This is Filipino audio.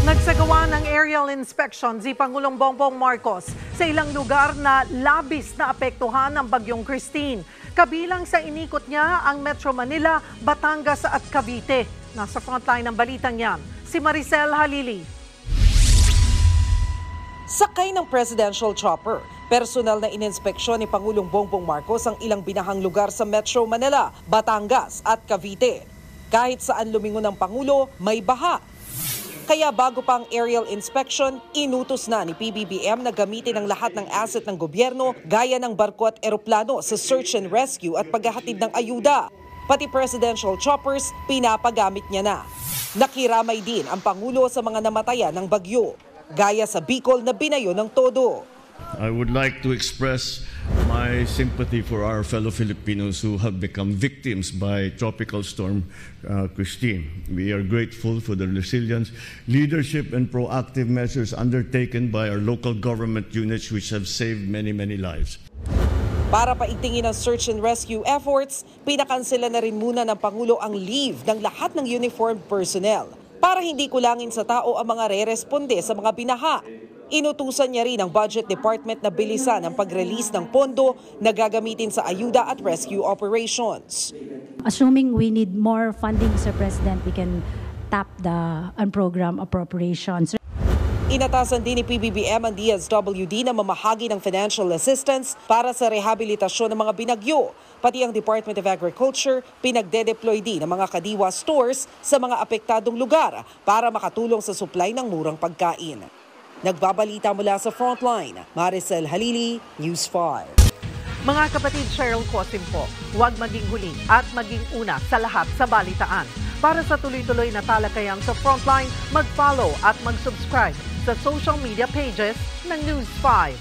Nagsagawa ng aerial inspection si Pangulong Bongbong Marcos sa ilang lugar na labis na apektuhan ng Bagyong Christine. Kabilang sa inikot niya ang Metro Manila, Batangas at Cavite. Nasa frontline ng balitang yan, si Maricel Halili. Sakay ng presidential chopper, personal na ininspeksyon ni Pangulong Bongbong Marcos ang ilang binahang lugar sa Metro Manila, Batangas at Cavite. Kahit saan lumingon ng Pangulo, may baha. Kaya bago pa ang aerial inspection, inutos na ni PBBM na gamitin ang lahat ng asset ng gobyerno gaya ng barko at eroplano sa search and rescue at paghahatid ng ayuda. Pati presidential choppers, pinapagamit niya na. Nakiramay din ang Pangulo sa mga namatayan ng bagyo, gaya sa Bicol na binayo ng todo. I would like to express my sympathy for our fellow Filipinos who have become victims by Tropical Storm Christine. We are grateful for the resilience, leadership, and proactive measures undertaken by our local government units which have saved many, many lives. Para paigtingin ang search and rescue efforts, pinakansela na rin muna ng Pangulo ang leave ng lahat ng uniformed personnel para hindi kulangin sa tao ang mga re-responde sa mga binaha. Inutusan niya rin ang Budget Department na bilisan ang pag-release ng pondo na gagamitin sa ayuda at rescue operations. Assuming we need more funding, Sir President, we can tap the unprogrammed appropriations. Inatasan din ni PBBM ang DSWD na mamahagi ng financial assistance para sa rehabilitasyon ng mga binagyo. Pati ang Department of Agriculture, pinagde-deploy din ang mga kadiwa stores sa mga apektadong lugar para makatulong sa supply ng murang pagkain. Nagbabalita mula sa Frontline, Maricel Halili, News 5. Mga kapatid, Cheryl Cosim po, huwag maging huli at maging una sa lahat sa balitaan. Para sa tuloy-tuloy na talakayan sa Frontline, mag-follow at mag-subscribe sa social media pages ng News 5.